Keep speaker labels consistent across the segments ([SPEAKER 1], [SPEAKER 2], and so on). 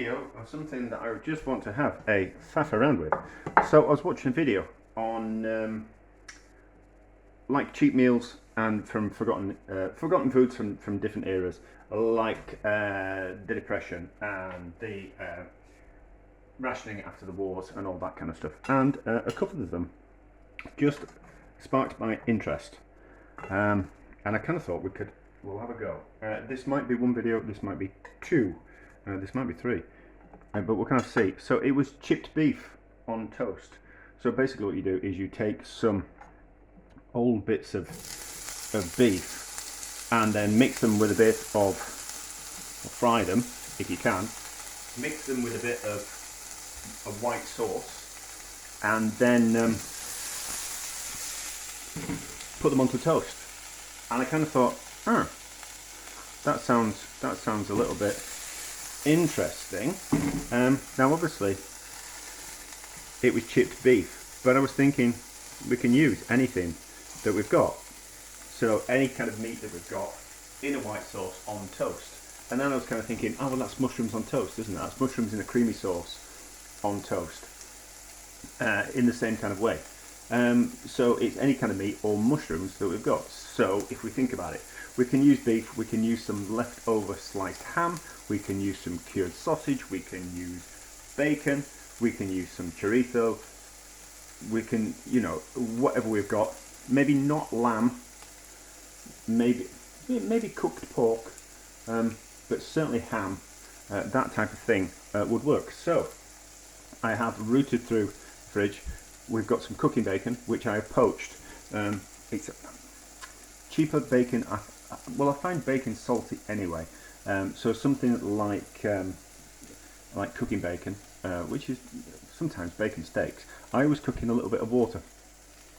[SPEAKER 1] video of something that I just want to have a faff around with. So I was watching a video on like cheap meals and from forgotten foods from different eras, like the Depression and the rationing after the wars and all that kind of stuff. And a couple of them just sparked my interest, and I kind of thought we'll have a go. This might be one video, this might be two, this might be three, but we'll kind of see. So it was chipped beef on toast. So basically what you do is you take some old bits of beef and then mix them with a bit of, or fry them if you can, mix them with a bit of white sauce, and then put them onto toast. And I kind of thought, that sounds a little bit interesting. Now obviously it was chipped beef, but I was thinking we can use anything that we've got. So any kind of meat that we've got in a white sauce on toast. And then I was kind of thinking, oh well, that's mushrooms on toast, isn't it? That's mushrooms in a creamy sauce on toast, in the same kind of way. So it's any kind of meat or mushrooms that we've got. So if we think about it, we can use beef, we can use some leftover sliced ham, we can use some cured sausage, we can use bacon, we can use some chorizo, we can, you know, whatever we've got. Maybe not lamb, maybe cooked pork, but certainly ham, that type of thing would work. So I have rooted through the fridge. We've got some cooking bacon, which I have poached. It's cheaper bacon. I find bacon salty anyway. So something like cooking bacon, which is sometimes bacon steaks. I always cook in a little bit of water,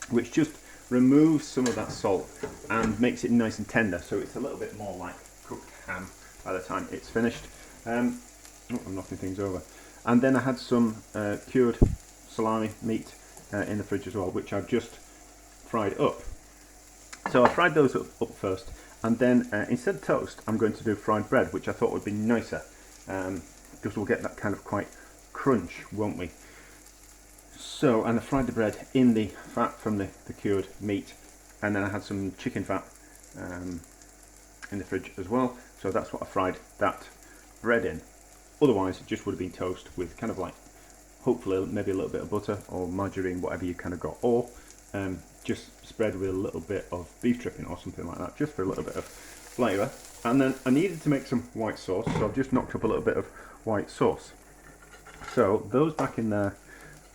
[SPEAKER 1] which just removes some of that salt and makes it nice and tender. So it's a little bit more like cooked ham by the time it's finished. I'm knocking things over. And then I had some cured salami meat in the fridge as well, which I've just fried up. So I fried those up first, and then instead of toast I'm going to do fried bread, which I thought would be nicer, because we'll get that kind of quite crunch, won't we? So, and I fried the bread in the fat from the cured meat, and then I had some chicken fat in the fridge as well, so that's what I fried that bread in. Otherwise it just would have been toast with kind of like, hopefully maybe a little bit of butter or margarine, whatever you kind of got, or just spread with a little bit of beef dripping or something like that, just for a little bit of flavour. And then I needed to make some white sauce, so I've just knocked up a little bit of white sauce. So those back in there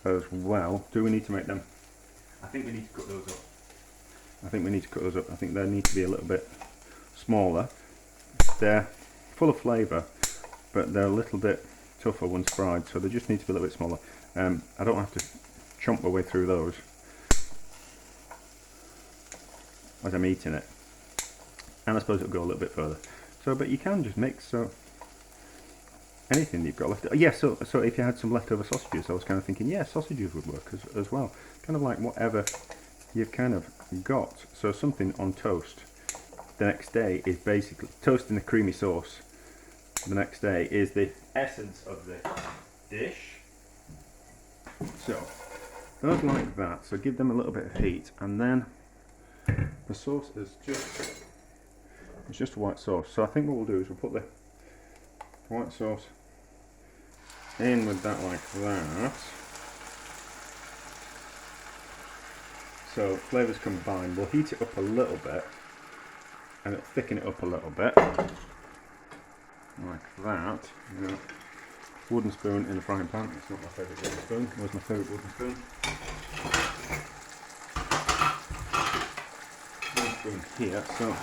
[SPEAKER 1] as well. Do we need to make them? I think we need to cut those up. I think they need to be a little bit smaller. They're full of flavour, but they're a little bit tougher once fried, so they just need to be a little bit smaller. I don't have to chomp my way through those as I'm eating it, and I suppose it'll go a little bit further. So, but you can just mix so anything you've got left. Yeah, so if you had some leftover sausages, I was kind of thinking, yeah, sausages would work as well. Kind of like whatever you've kind of got. So something on toast the next day is basically toast in a creamy sauce. The next day is the essence of the dish. So those like that, so give them a little bit of heat, and then the sauce is just white sauce. So I think what we'll do is we'll put the white sauce in with that like that. So flavours combined. We'll heat it up a little bit and it'll thicken it up a little bit. Like that. Wooden spoon in the frying pan. It's not my favourite wooden spoon. Where's my favourite wooden spoon? Wooden spoon here. So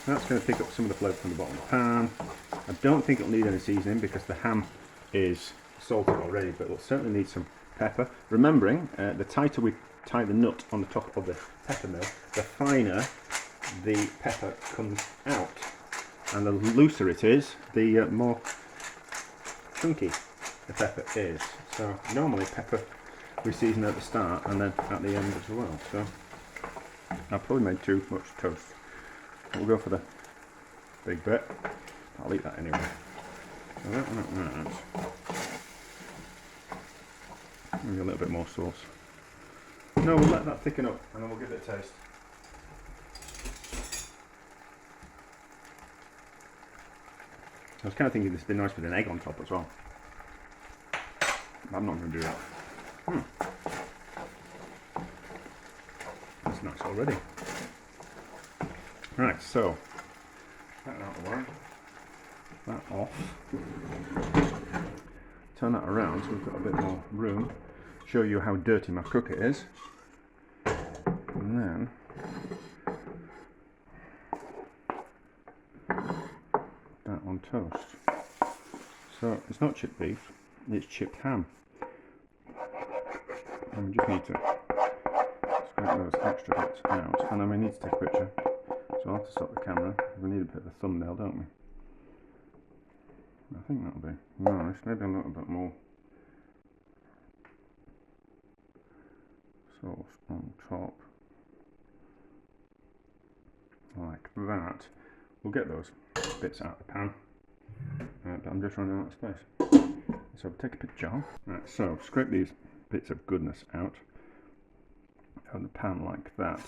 [SPEAKER 1] that's going to pick up some of the flavour from the bottom of the pan. I don't think it'll need any seasoning because the ham is salted already, but it'll certainly need some pepper. Remembering, the tighter we tie the nut on the top of the pepper mill, the finer the pepper comes out. And the looser it is, the more chunky the pepper is. So normally pepper we season at the start and then at the end as well. So I've probably made too much toast. We'll go for the big bit. I'll eat that anyway. So that like that. Maybe a little bit more sauce. No, we'll let that thicken up and then we'll give it a taste. I was kind of thinking this would be nice with an egg on top as well. I'm not going to do that. That's nice already. Right, so that out of the way. That off. Turn that around so we've got a bit more room. Show you how dirty my cooker is. And then that on toast. So it's not chipped beef, it's chipped ham. And we just need to scrape those extra bits out. And then we need to take a picture. So I'll have to stop the camera. We need a bit of a thumbnail, don't we? I think that'll be nice. Maybe a little bit more sauce on top. Like that. We'll get those bits out of the pan. But I'm just running out of space. So take a picture. Right, so scrape these bits of goodness out of the pan like that.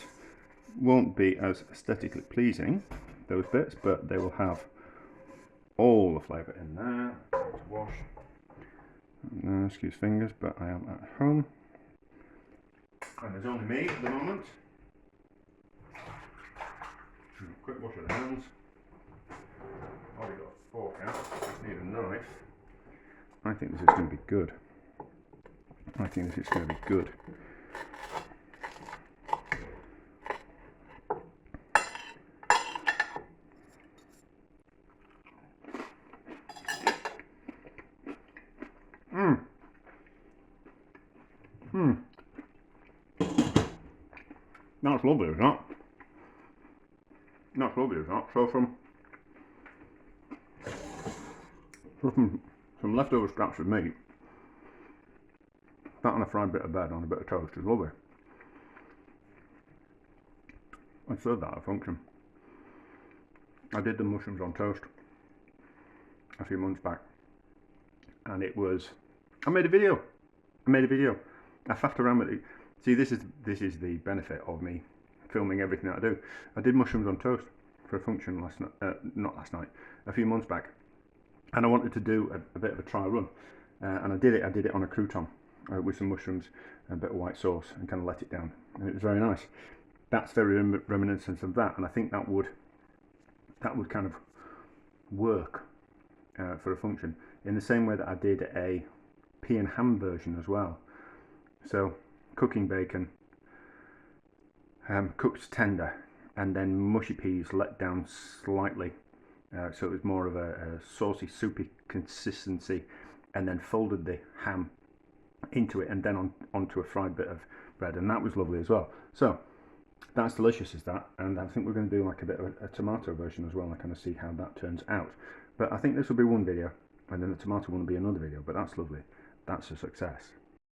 [SPEAKER 1] Won't be as aesthetically pleasing, those bits, but they will have all the flavour in there. To wash. No, excuse fingers, but I am at home. And there's only me at the moment. Quick wash of the hands. Already got a fork out, just need a knife. I think this is going to be good. I think this is going to be good. That's lovely, isn't it? That's lovely, isn't it? So from leftover scraps of meat, that on a fried bit of bread on a bit of toast is lovely. I served that at a function. I did the mushrooms on toast a few months back, and it was. I made a video. I faffed around with it. See, this is the benefit of me filming everything that I do. I did mushrooms on toast for a function a few months back, and I wanted to do a bit of a trial run, and I did it on a crouton with some mushrooms and a bit of white sauce, and kind of let it down, and it was very nice. That's very reminiscent of that, and I think that would kind of work for a function in the same way that I did a pea and ham version as well. So cooking bacon, cooked tender, and then mushy peas let down slightly, so it was more of a saucy, soupy consistency, and then folded the ham into it, and then onto a fried bit of bread, and that was lovely as well. So that's delicious, is that, and I think we're going to do like a bit of a tomato version as well, and kind of see how that turns out. But I think this will be one video, and then the tomato one will be another video, but that's lovely. That's a success.